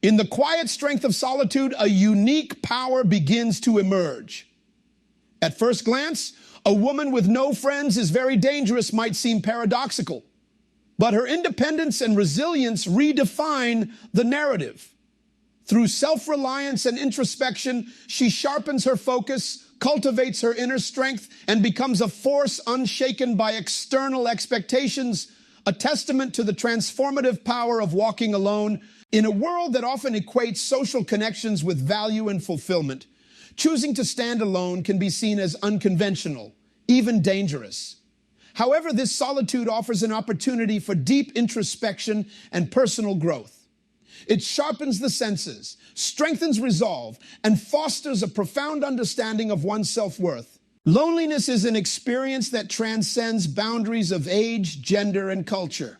In the quiet strength of solitude, a unique power begins to emerge. At first glance, a woman with no friends is very dangerous might seem paradoxical, but her independence and resilience redefine the narrative. Through self-reliance and introspection, she sharpens her focus, cultivates her inner strength, and becomes a force unshaken by external expectations, a testament to the transformative power of walking alone. In a world that often equates social connections with value and fulfillment, choosing to stand alone can be seen as unconventional, even dangerous. However, this solitude offers an opportunity for deep introspection and personal growth. It sharpens the senses, strengthens resolve, and fosters a profound understanding of one's self-worth. Loneliness is an experience that transcends boundaries of age, gender, and culture.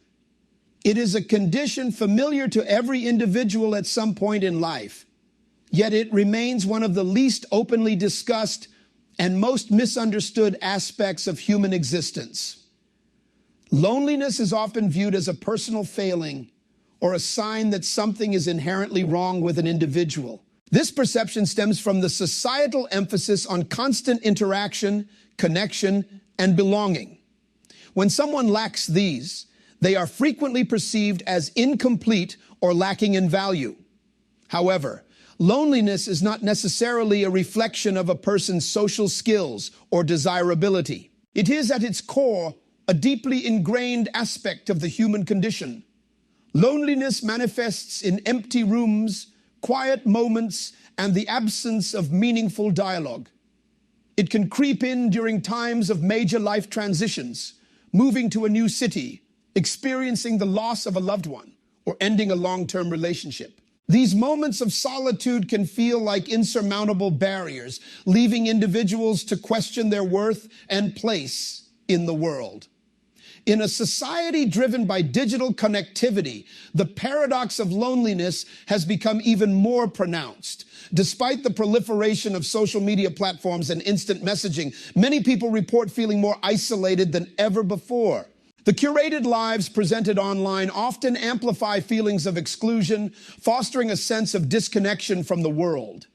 It is a condition familiar to every individual at some point in life, yet it remains one of the least openly discussed and most misunderstood aspects of human existence. Loneliness is often viewed as a personal failing or a sign that something is inherently wrong with an individual. This perception stems from the societal emphasis on constant interaction, connection, and belonging. When someone lacks these, they are frequently perceived as incomplete or lacking in value. However, loneliness is not necessarily a reflection of a person's social skills or desirability. It is at its core a deeply ingrained aspect of the human condition. Loneliness manifests in empty rooms, quiet moments, and the absence of meaningful dialogue. It can creep in during times of major life transitions, moving to a new city, experiencing the loss of a loved one, or ending a long-term relationship. These moments of solitude can feel like insurmountable barriers, leaving individuals to question their worth and place in the world. In a society driven by digital connectivity, the paradox of loneliness has become even more pronounced. Despite the proliferation of social media platforms and instant messaging, many people report feeling more isolated than ever before. The curated lives presented online often amplify feelings of exclusion, fostering a sense of disconnection from the world.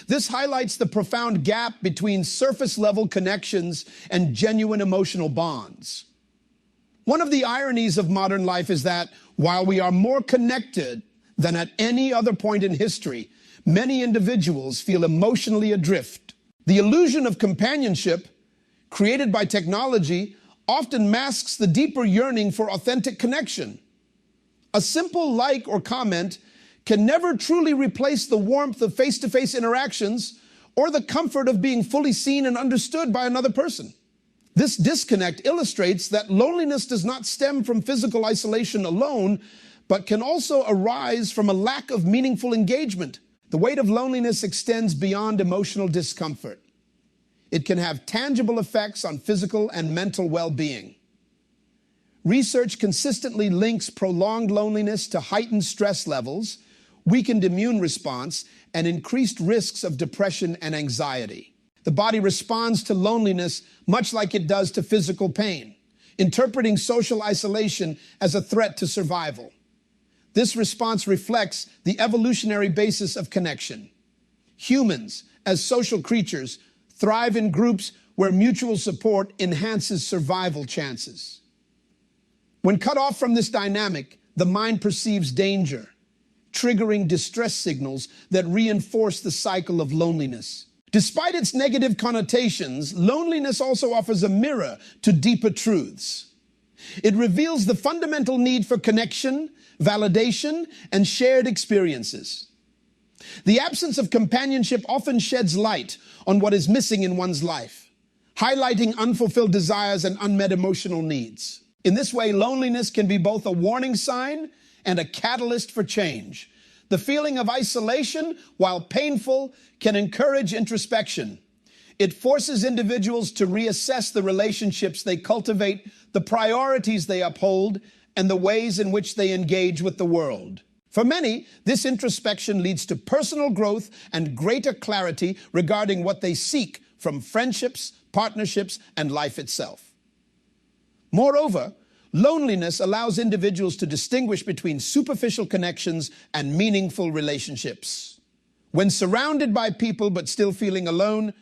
This highlights the profound gap between surface-level connections and genuine emotional bonds. One of the ironies of modern life is that, while we are more connected than at any other point in history, many individuals feel emotionally adrift. The illusion of companionship, created by technology, often masks the deeper yearning for authentic connection. A simple like or comment can never truly replace the warmth of face-to-face interactions or the comfort of being fully seen and understood by another person. This disconnect illustrates that loneliness does not stem from physical isolation alone, but can also arise from a lack of meaningful engagement. The weight of loneliness extends beyond emotional discomfort. It can have tangible effects on physical and mental well-being. Research consistently links prolonged loneliness to heightened stress levels, weakened immune response, and increased risks of depression and anxiety. The body responds to loneliness much like it does to physical pain, interpreting social isolation as a threat to survival. This response reflects the evolutionary basis of connection. Humans, as social creatures, thrive in groups where mutual support enhances survival chances. When cut off from this dynamic, the mind perceives danger, triggering distress signals that reinforce the cycle of loneliness. Despite its negative connotations, loneliness also offers a mirror to deeper truths. It reveals the fundamental need for connection, validation, and shared experiences. The absence of companionship often sheds light on what is missing in one's life, highlighting unfulfilled desires and unmet emotional needs. In this way, loneliness can be both a warning sign and a catalyst for change. The feeling of isolation, while painful, can encourage introspection. It forces individuals to reassess the relationships they cultivate, the priorities they uphold, and the ways in which they engage with the world. For many, this introspection leads to personal growth and greater clarity regarding what they seek from friendships, partnerships, and life itself. Moreover, Loneliness allows individuals to distinguish between superficial connections and meaningful relationships. When surrounded by people but still feeling alone,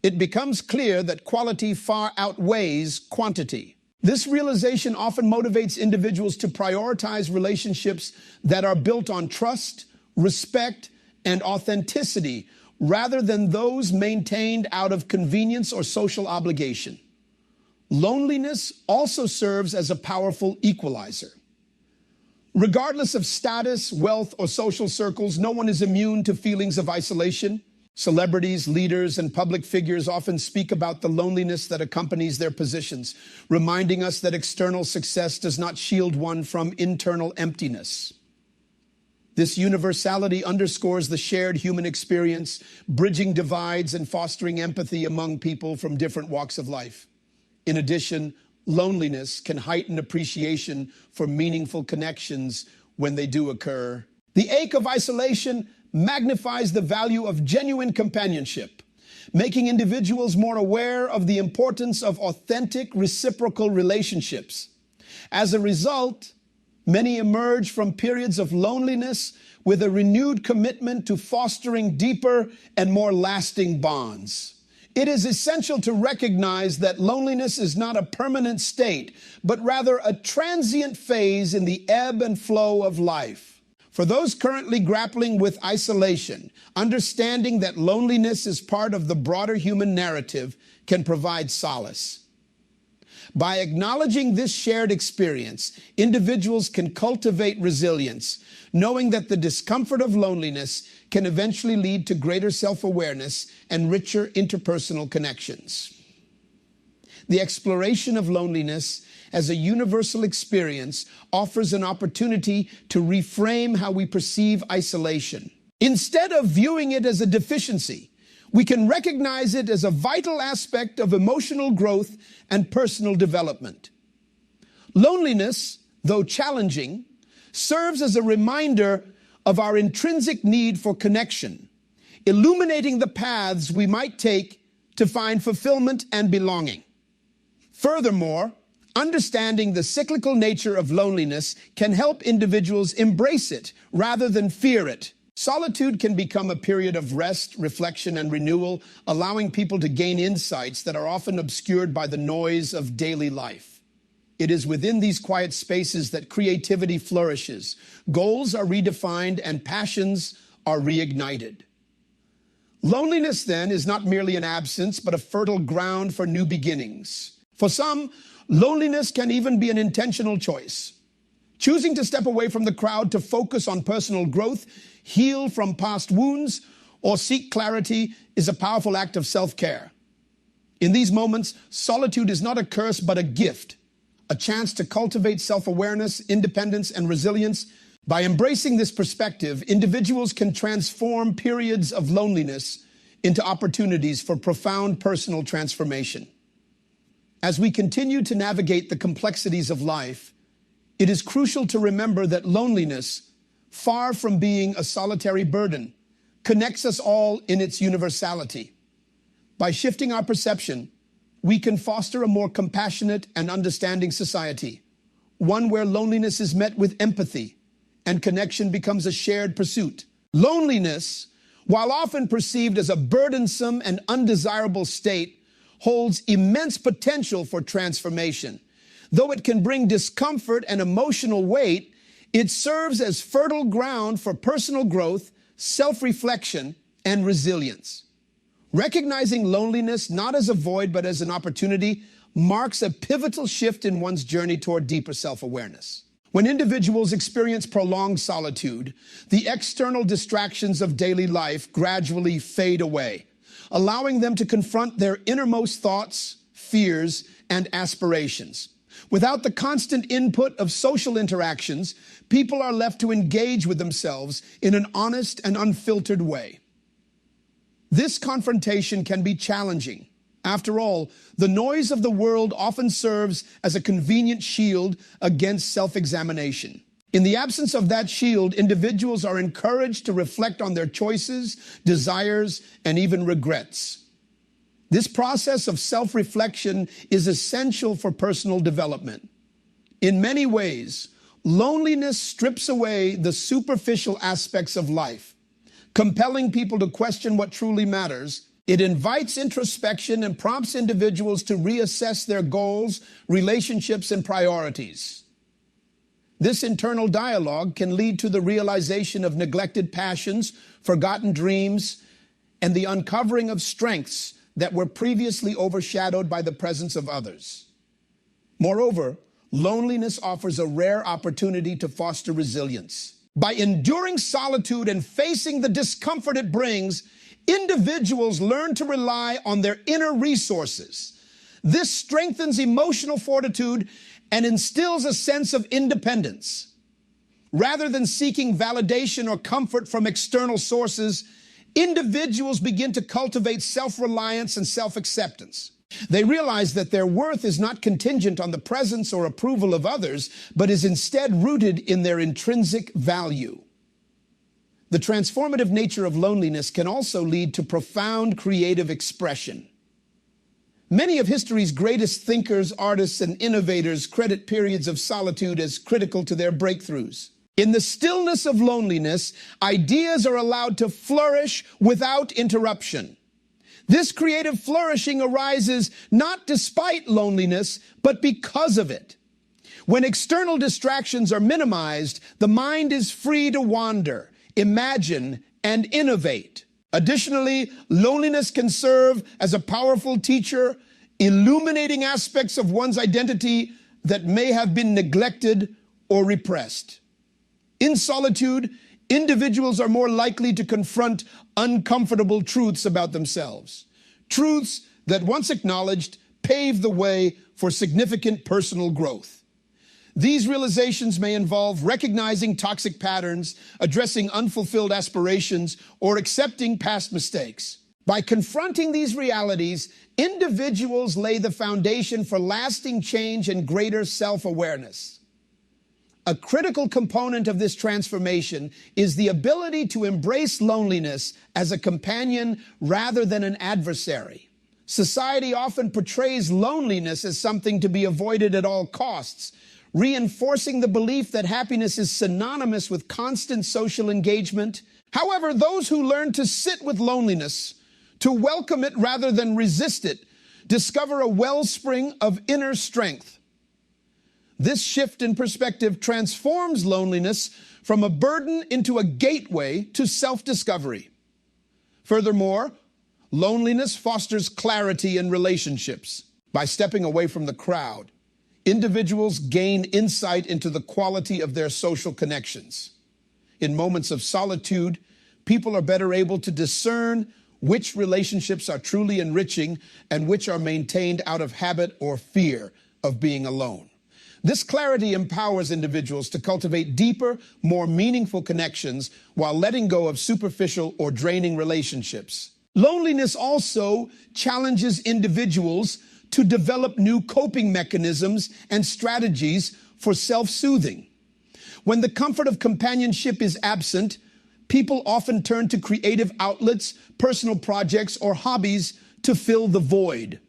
it becomes clear that quality far outweighs quantity. This realization often motivates individuals to prioritize relationships that are built on trust, respect, and authenticity, rather than those maintained out of convenience or social obligation. Loneliness also serves as a powerful equalizer. Regardless of status, wealth, or social circles, no one is immune to feelings of isolation. Celebrities, leaders, and public figures often speak about the loneliness that accompanies their positions, reminding us that external success does not shield one from internal emptiness. This universality underscores the shared human experience, bridging divides and fostering empathy among people from different walks of life. In addition, loneliness can heighten appreciation for meaningful connections when they do occur. The ache of isolation magnifies the value of genuine companionship, making individuals more aware of the importance of authentic reciprocal relationships. As a result, many emerge from periods of loneliness with a renewed commitment to fostering deeper and more lasting bonds. It is essential to recognize that loneliness is not a permanent state, but rather a transient phase in the ebb and flow of life. For those currently grappling with isolation, understanding that loneliness is part of the broader human narrative can provide solace. By acknowledging this shared experience, individuals can cultivate resilience, knowing that the discomfort of loneliness can eventually lead to greater self-awareness and richer interpersonal connections. The exploration of loneliness as a universal experience offers an opportunity to reframe how we perceive isolation. Instead of viewing it as a deficiency, we can recognize it as a vital aspect of emotional growth and personal development. Loneliness, though challenging, serves as a reminder of our intrinsic need for connection, illuminating the paths we might take to find fulfillment and belonging. Furthermore, understanding the cyclical nature of loneliness can help individuals embrace it rather than fear it. Solitude can become a period of rest, reflection, and renewal, allowing people to gain insights that are often obscured by the noise of daily life. It is within these quiet spaces that creativity flourishes, goals are redefined, and passions are reignited. Loneliness, then, is not merely an absence, but a fertile ground for new beginnings. For some, loneliness can even be an intentional choice. Choosing to step away from the crowd to focus on personal growth, heal from past wounds, or seek clarity is a powerful act of self-care. In these moments, solitude is not a curse but a gift, a chance to cultivate self-awareness, independence, and resilience. By embracing this perspective, individuals can transform periods of loneliness into opportunities for profound personal transformation. As we continue to navigate the complexities of life, it is crucial to remember that loneliness, far from being a solitary burden, connects us all in its universality. By shifting our perception, we can foster a more compassionate and understanding society, one where loneliness is met with empathy and connection becomes a shared pursuit. Loneliness, while often perceived as a burdensome and undesirable state, holds immense potential for transformation. Though it can bring discomfort and emotional weight, it serves as fertile ground for personal growth, self-reflection, and resilience. Recognizing loneliness not as a void but as an opportunity marks a pivotal shift in one's journey toward deeper self-awareness. When individuals experience prolonged solitude, the external distractions of daily life gradually fade away, allowing them to confront their innermost thoughts, fears, and aspirations. Without the constant input of social interactions, people are left to engage with themselves in an honest and unfiltered way. This confrontation can be challenging. After all, the noise of the world often serves as a convenient shield against self-examination. In the absence of that shield, individuals are encouraged to reflect on their choices, desires, and even regrets. This process of self-reflection is essential for personal development. In many ways, loneliness strips away the superficial aspects of life, compelling people to question what truly matters. It invites introspection and prompts individuals to reassess their goals, relationships, and priorities. This internal dialogue can lead to the realization of neglected passions, forgotten dreams, and the uncovering of strengths that were previously overshadowed by the presence of others. Moreover, loneliness offers a rare opportunity to foster resilience. By enduring solitude and facing the discomfort it brings, individuals learn to rely on their inner resources. This strengthens emotional fortitude and instills a sense of independence. Rather than seeking validation or comfort from external sources, individuals begin to cultivate self-reliance and self-acceptance. They realize that their worth is not contingent on the presence or approval of others, but is instead rooted in their intrinsic value. The transformative nature of loneliness can also lead to profound creative expression. Many of history's greatest thinkers, artists, and innovators credit periods of solitude as critical to their breakthroughs. In the stillness of loneliness, ideas are allowed to flourish without interruption. This creative flourishing arises not despite loneliness, but because of it. When external distractions are minimized, the mind is free to wander, imagine, and innovate. Additionally, loneliness can serve as a powerful teacher, illuminating aspects of one's identity that may have been neglected or repressed. In solitude, individuals are more likely to confront uncomfortable truths about themselves. Truths that, once acknowledged, pave the way for significant personal growth. These realizations may involve recognizing toxic patterns, addressing unfulfilled aspirations, or accepting past mistakes. By confronting these realities, individuals lay the foundation for lasting change and greater self-awareness. A critical component of this transformation is the ability to embrace loneliness as a companion rather than an adversary. Society often portrays loneliness as something to be avoided at all costs, reinforcing the belief that happiness is synonymous with constant social engagement. However, those who learn to sit with loneliness, to welcome it rather than resist it, discover a wellspring of inner strength. This shift in perspective transforms loneliness from a burden into a gateway to self-discovery. Furthermore, loneliness fosters clarity in relationships. By stepping away from the crowd, individuals gain insight into the quality of their social connections. In moments of solitude, people are better able to discern which relationships are truly enriching and which are maintained out of habit or fear of being alone. This clarity empowers individuals to cultivate deeper, more meaningful connections while letting go of superficial or draining relationships. Loneliness also challenges individuals to develop new coping mechanisms and strategies for self-soothing. When the comfort of companionship is absent, people often turn to creative outlets, personal projects, or hobbies to fill the void.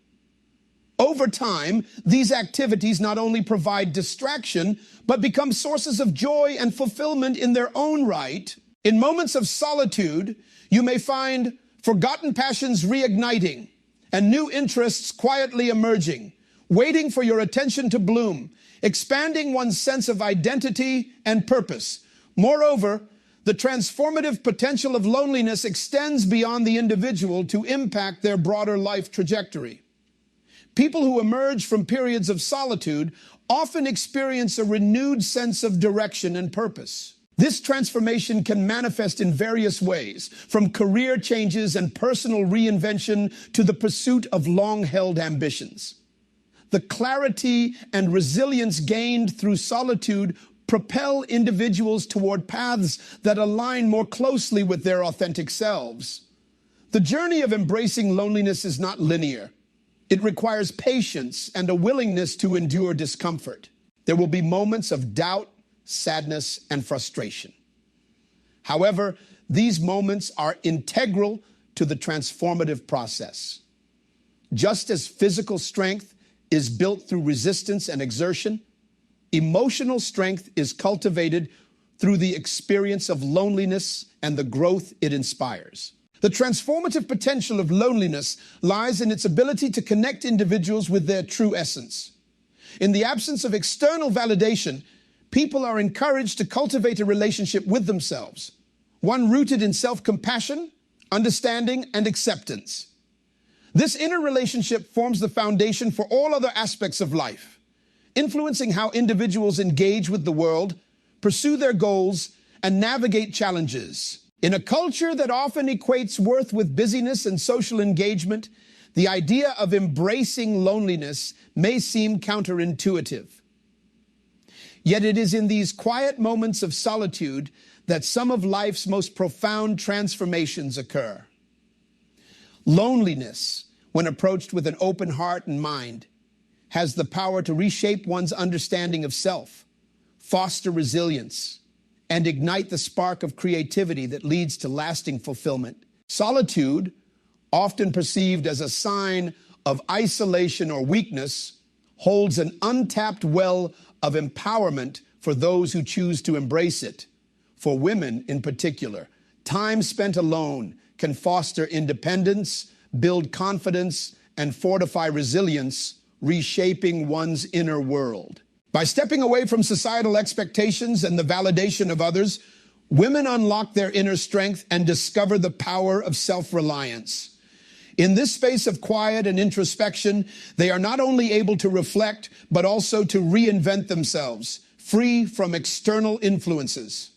Over time, these activities not only provide distraction, but become sources of joy and fulfillment in their own right. In moments of solitude, you may find forgotten passions reigniting and new interests quietly emerging, waiting for your attention to bloom, expanding one's sense of identity and purpose. Moreover, the transformative potential of loneliness extends beyond the individual to impact their broader life trajectory. People who emerge from periods of solitude often experience a renewed sense of direction and purpose. This transformation can manifest in various ways, from career changes and personal reinvention to the pursuit of long-held ambitions. The clarity and resilience gained through solitude propel individuals toward paths that align more closely with their authentic selves. The journey of embracing loneliness is not linear. It requires patience and a willingness to endure discomfort. There will be moments of doubt, sadness, and frustration. However, these moments are integral to the transformative process. Just as physical strength is built through resistance and exertion, Emotional strength is cultivated through the experience of loneliness and the growth it inspires. The transformative potential of loneliness lies in its ability to connect individuals with their true essence. In the absence of external validation, people are encouraged to cultivate a relationship with themselves, one rooted in self-compassion, understanding, and acceptance. This inner relationship forms the foundation for all other aspects of life, influencing how individuals engage with the world, pursue their goals, and navigate challenges. In a culture that often equates worth with busyness and social engagement, the idea of embracing loneliness may seem counterintuitive. Yet it is in these quiet moments of solitude that some of life's most profound transformations occur. Loneliness, when approached with an open heart and mind, has the power to reshape one's understanding of self, foster resilience, and ignite the spark of creativity that leads to lasting fulfillment. Solitude, often perceived as a sign of isolation or weakness, holds an untapped well of empowerment for those who choose to embrace it. For women in particular, time spent alone can foster independence, build confidence, and fortify resilience, reshaping one's inner world. By stepping away from societal expectations and the validation of others, women unlock their inner strength and discover the power of self-reliance. In this space of quiet and introspection, they are not only able to reflect, but also to reinvent themselves, free from external influences.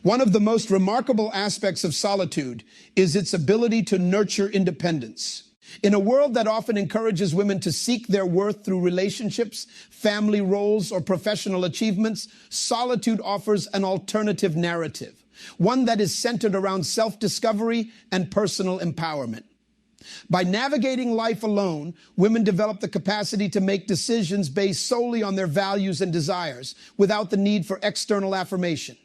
One of the most remarkable aspects of solitude is its ability to nurture independence. In a world that often encourages women to seek their worth through relationships, family roles, or professional achievements, solitude offers an alternative narrative, one that is centered around self-discovery and personal empowerment. By navigating life alone, women develop the capacity to make decisions based solely on their values and desires, without the need for external affirmation.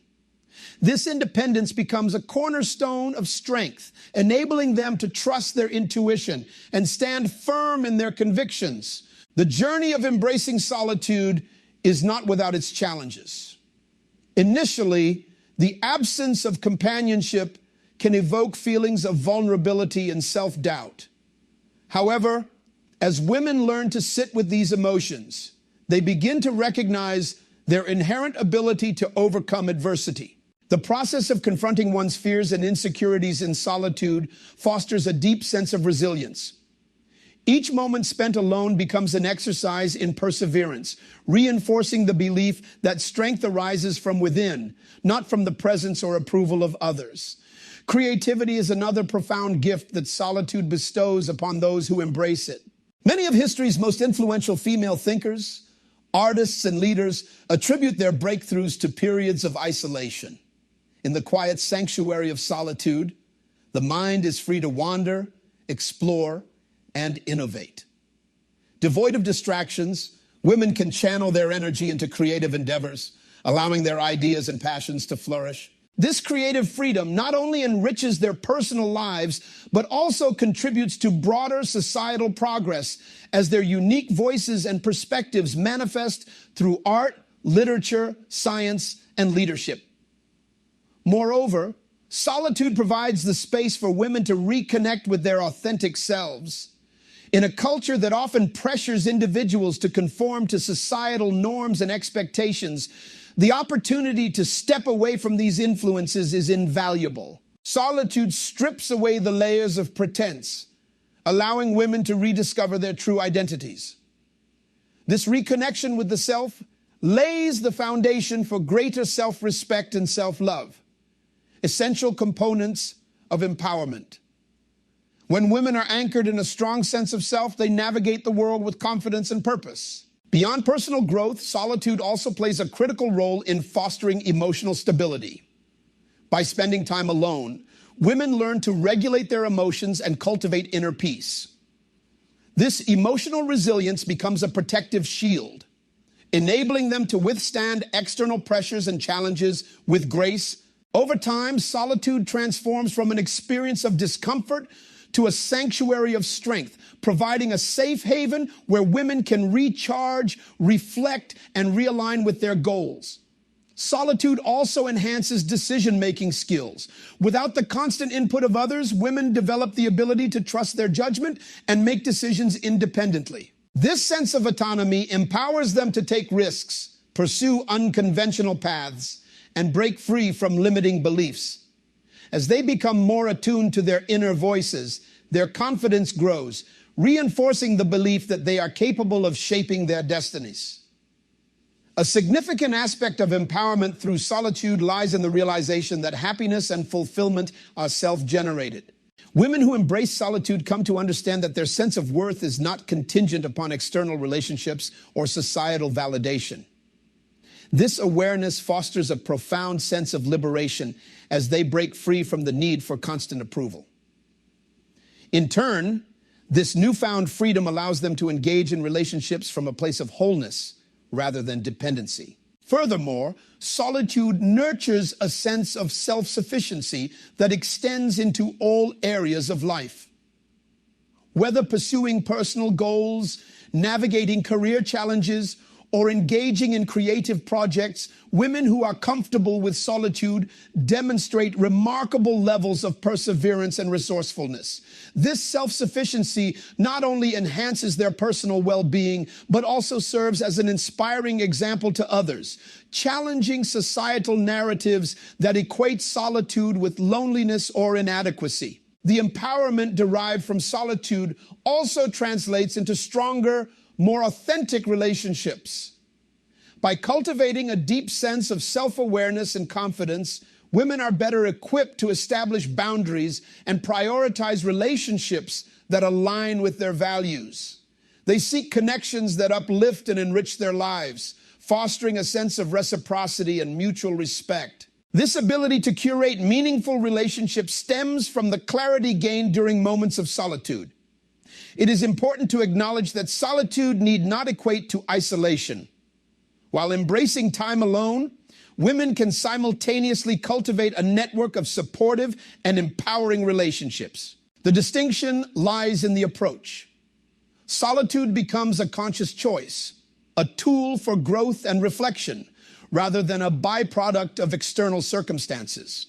This independence becomes a cornerstone of strength, enabling them to trust their intuition and stand firm in their convictions. The journey of embracing solitude is not without its challenges. Initially, the absence of companionship can evoke feelings of vulnerability and self-doubt. However, as women learn to sit with these emotions, they begin to recognize their inherent ability to overcome adversity. The process of confronting one's fears and insecurities in solitude fosters a deep sense of resilience. Each moment spent alone becomes an exercise in perseverance, reinforcing the belief that strength arises from within, not from the presence or approval of others. Creativity is another profound gift that solitude bestows upon those who embrace it. Many of history's most influential female thinkers, artists, and leaders attribute their breakthroughs to periods of isolation. In the quiet sanctuary of solitude, the mind is free to wander, explore, and innovate. Devoid of distractions, women can channel their energy into creative endeavors, allowing their ideas and passions to flourish. This creative freedom not only enriches their personal lives, but also contributes to broader societal progress as their unique voices and perspectives manifest through art, literature, science, and leadership. Moreover, solitude provides the space for women to reconnect with their authentic selves. In a culture that often pressures individuals to conform to societal norms and expectations, the opportunity to step away from these influences is invaluable. Solitude strips away the layers of pretense, allowing women to rediscover their true identities. This reconnection with the self lays the foundation for greater self-respect and self-love, essential components of empowerment. When women are anchored in a strong sense of self, they navigate the world with confidence and purpose. Beyond personal growth, solitude also plays a critical role in fostering emotional stability. By spending time alone, women learn to regulate their emotions and cultivate inner peace. This emotional resilience becomes a protective shield, enabling them to withstand external pressures and challenges with grace. Over time, solitude transforms from an experience of discomfort to a sanctuary of strength, providing a safe haven where women can recharge, reflect, and realign with their goals. Solitude also enhances decision-making skills. Without the constant input of others, women develop the ability to trust their judgment and make decisions independently. This sense of autonomy empowers them to take risks, pursue unconventional paths, and break free from limiting beliefs. As they become more attuned to their inner voices, their confidence grows, reinforcing the belief that they are capable of shaping their destinies. A significant aspect of empowerment through solitude lies in the realization that happiness and fulfillment are self-generated. Women who embrace solitude come to understand that their sense of worth is not contingent upon external relationships or societal validation. This awareness fosters a profound sense of liberation as they break free from the need for constant approval. In turn, this newfound freedom allows them to engage in relationships from a place of wholeness rather than dependency. Furthermore, solitude nurtures a sense of self-sufficiency that extends into all areas of life. Whether pursuing personal goals, navigating career challenges, or engaging in creative projects, women who are comfortable with solitude demonstrate remarkable levels of perseverance and resourcefulness. This self-sufficiency not only enhances their personal well-being, but also serves as an inspiring example to others, challenging societal narratives that equate solitude with loneliness or inadequacy. The empowerment derived from solitude also translates into stronger, more authentic relationships. By cultivating a deep sense of self-awareness and confidence, women are better equipped to establish boundaries and prioritize relationships that align with their values. They seek connections that uplift and enrich their lives, fostering a sense of reciprocity and mutual respect. This ability to curate meaningful relationships stems from the clarity gained during moments of solitude. It is important to acknowledge that solitude need not equate to isolation. While embracing time alone, women can simultaneously cultivate a network of supportive and empowering relationships. The distinction lies in the approach. Solitude becomes a conscious choice, a tool for growth and reflection, rather than a byproduct of external circumstances.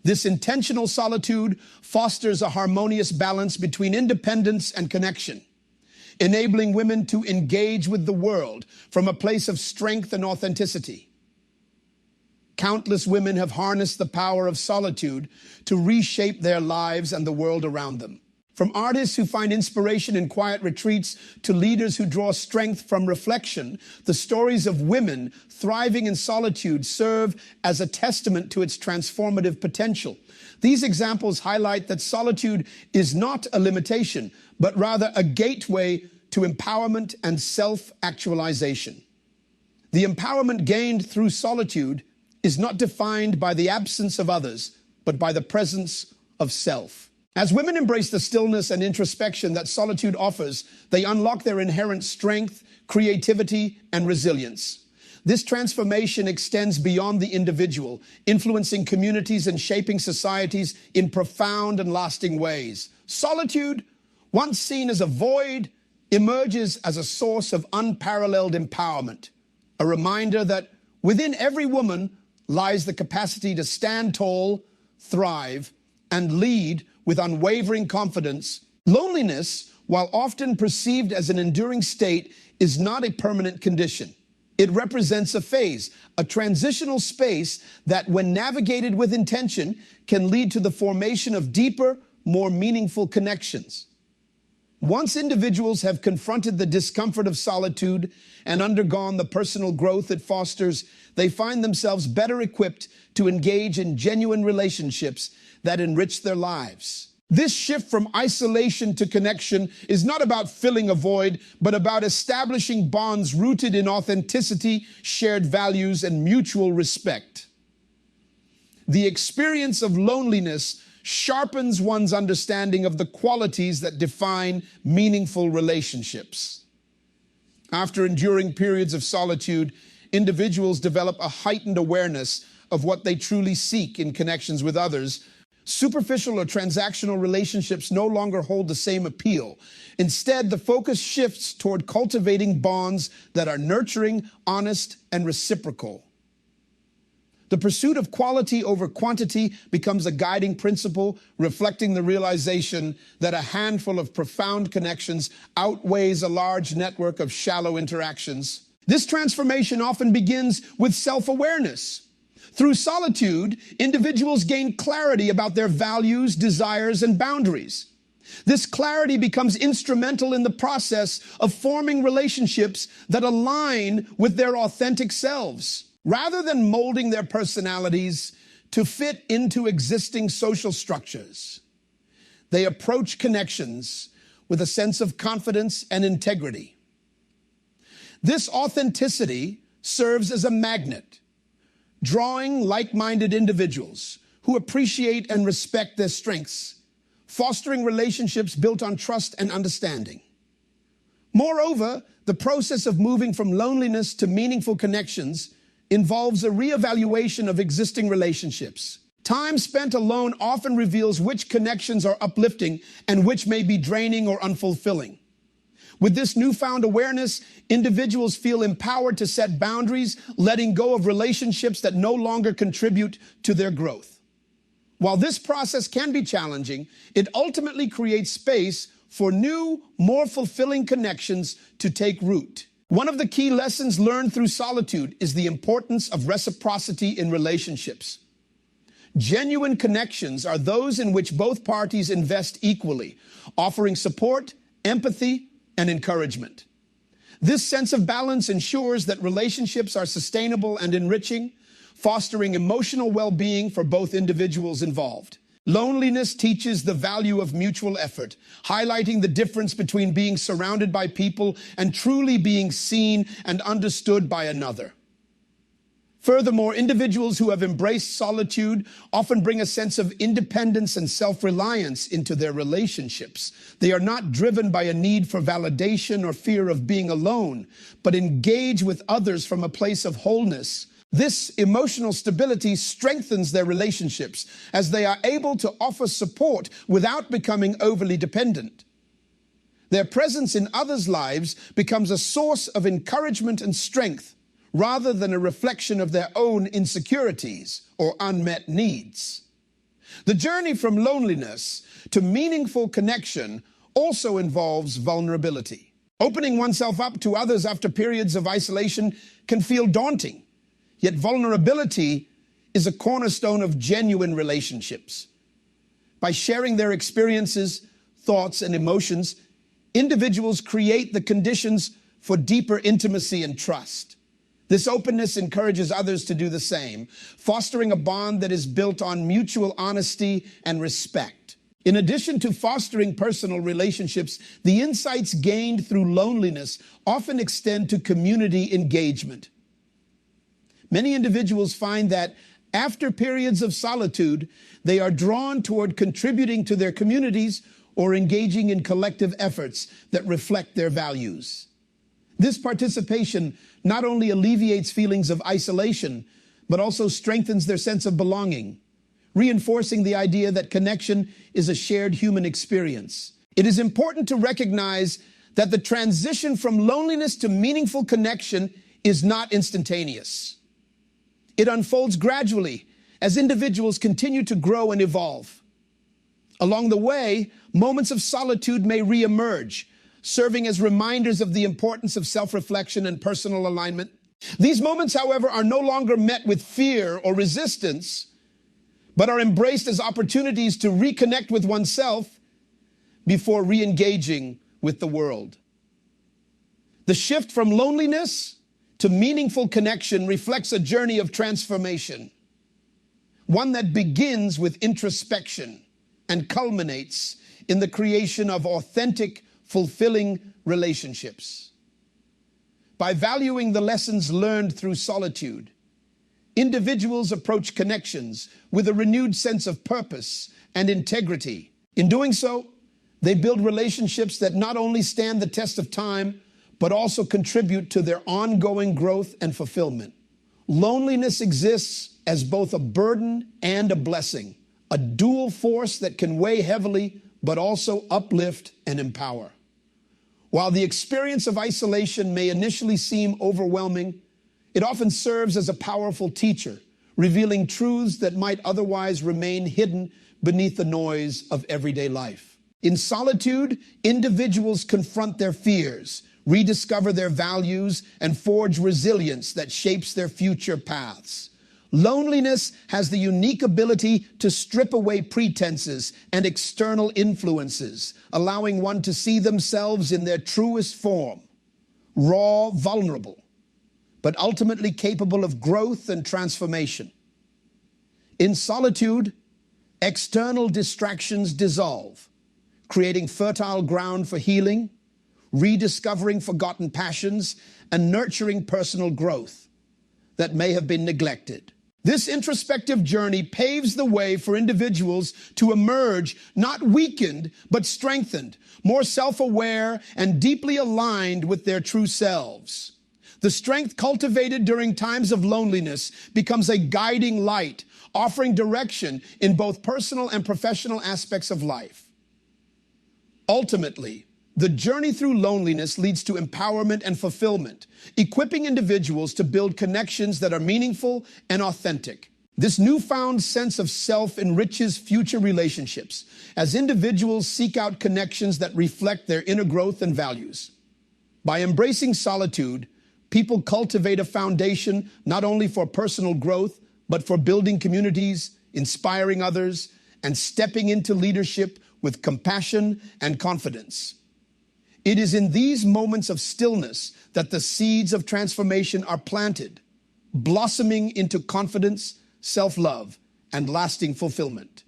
This intentional solitude fosters a harmonious balance between independence and connection, enabling women to engage with the world from a place of strength and authenticity. Countless women have harnessed the power of solitude to reshape their lives and the world around them. From artists who find inspiration in quiet retreats to leaders who draw strength from reflection, the stories of women thriving in solitude serve as a testament to its transformative potential. These examples highlight that solitude is not a limitation, but rather a gateway to empowerment and self-actualization. The empowerment gained through solitude is not defined by the absence of others, but by the presence of self. As women embrace the stillness and introspection that solitude offers, they unlock their inherent strength, creativity, and resilience. This transformation extends beyond the individual, influencing communities and shaping societies in profound and lasting ways. Solitude, once seen as a void, emerges as a source of unparalleled empowerment, a reminder that within every woman lies the capacity to stand tall, thrive, and lead with unwavering confidence. Loneliness, while often perceived as an enduring state, is not a permanent condition. It represents a phase, a transitional space that, when navigated with intention, can lead to the formation of deeper, more meaningful connections. Once individuals have confronted the discomfort of solitude and undergone the personal growth it fosters, they find themselves better equipped to engage in genuine relationships that enrich their lives. This shift from isolation to connection is not about filling a void, but about establishing bonds rooted in authenticity, shared values, and mutual respect. The experience of loneliness sharpens one's understanding of the qualities that define meaningful relationships. After enduring periods of solitude, individuals develop a heightened awareness of what they truly seek in connections with others, Superficial or transactional relationships no longer hold the same appeal. Instead, the focus shifts toward cultivating bonds that are nurturing, honest, and reciprocal. The pursuit of quality over quantity becomes a guiding principle, reflecting the realization that a handful of profound connections outweighs a large network of shallow interactions. This transformation often begins with self-awareness. Through solitude, individuals gain clarity about their values, desires, and boundaries. This clarity becomes instrumental in the process of forming relationships that align with their authentic selves. Rather than molding their personalities to fit into existing social structures, they approach connections with a sense of confidence and integrity. This authenticity serves as a magnet, drawing like-minded individuals who appreciate and respect their strengths, fostering relationships built on trust and understanding. Moreover, the process of moving from loneliness to meaningful connections involves a reevaluation of existing relationships. Time spent alone often reveals which connections are uplifting and which may be draining or unfulfilling. With this newfound awareness, individuals feel empowered to set boundaries, letting go of relationships that no longer contribute to their growth. While this process can be challenging, it ultimately creates space for new, more fulfilling connections to take root. One of the key lessons learned through solitude is the importance of reciprocity in relationships. Genuine connections are those in which both parties invest equally, offering support, empathy, and encouragement. This sense of balance ensures that relationships are sustainable and enriching, fostering emotional well-being for both individuals involved. Loneliness teaches the value of mutual effort, highlighting the difference between being surrounded by people and truly being seen and understood by another. Furthermore, individuals who have embraced solitude often bring a sense of independence and self-reliance into their relationships. They are not driven by a need for validation or fear of being alone, but engage with others from a place of wholeness. This emotional stability strengthens their relationships as they are able to offer support without becoming overly dependent. Their presence in others' lives becomes a source of encouragement and strength, rather than a reflection of their own insecurities or unmet needs. The journey from loneliness to meaningful connection also involves vulnerability. Opening oneself up to others after periods of isolation can feel daunting, yet vulnerability is a cornerstone of genuine relationships. By sharing their experiences, thoughts, and emotions, individuals create the conditions for deeper intimacy and trust. This openness encourages others to do the same, fostering a bond that is built on mutual honesty and respect. In addition to fostering personal relationships, the insights gained through loneliness often extend to community engagement. Many individuals find that after periods of solitude, they are drawn toward contributing to their communities or engaging in collective efforts that reflect their values. This participation not only alleviates feelings of isolation, but also strengthens their sense of belonging, reinforcing the idea that connection is a shared human experience. It is important to recognize that the transition from loneliness to meaningful connection is not instantaneous. It unfolds gradually as individuals continue to grow and evolve. Along the way, moments of solitude may reemerge, serving as reminders of the importance of self-reflection and personal alignment. These moments, however, are no longer met with fear or resistance, but are embraced as opportunities to reconnect with oneself before re-engaging with the world. The shift from loneliness to meaningful connection reflects a journey of transformation, one that begins with introspection and culminates in the creation of authentic, fulfilling relationships. By valuing the lessons learned through solitude, individuals approach connections with a renewed sense of purpose and integrity. In doing so, they build relationships that not only stand the test of time, but also contribute to their ongoing growth and fulfillment. Loneliness exists as both a burden and a blessing, a dual force that can weigh heavily but also uplift and empower. While the experience of isolation may initially seem overwhelming, it often serves as a powerful teacher, revealing truths that might otherwise remain hidden beneath the noise of everyday life. In solitude, individuals confront their fears, rediscover their values, and forge resilience that shapes their future paths. Loneliness has the unique ability to strip away pretenses and external influences, allowing one to see themselves in their truest form, raw, vulnerable, but ultimately capable of growth and transformation. In solitude, external distractions dissolve, creating fertile ground for healing, rediscovering forgotten passions, and nurturing personal growth that may have been neglected. This introspective journey paves the way for individuals to emerge not weakened, but strengthened, more self-aware and deeply aligned with their true selves. The strength cultivated during times of loneliness becomes a guiding light, offering direction in both personal and professional aspects of life. Ultimately, the journey through loneliness leads to empowerment and fulfillment, equipping individuals to build connections that are meaningful and authentic. This newfound sense of self enriches future relationships as individuals seek out connections that reflect their inner growth and values. By embracing solitude, people cultivate a foundation not only for personal growth, but for building communities, inspiring others, and stepping into leadership with compassion and confidence. It is in these moments of stillness that the seeds of transformation are planted, blossoming into confidence, self-love, and lasting fulfillment.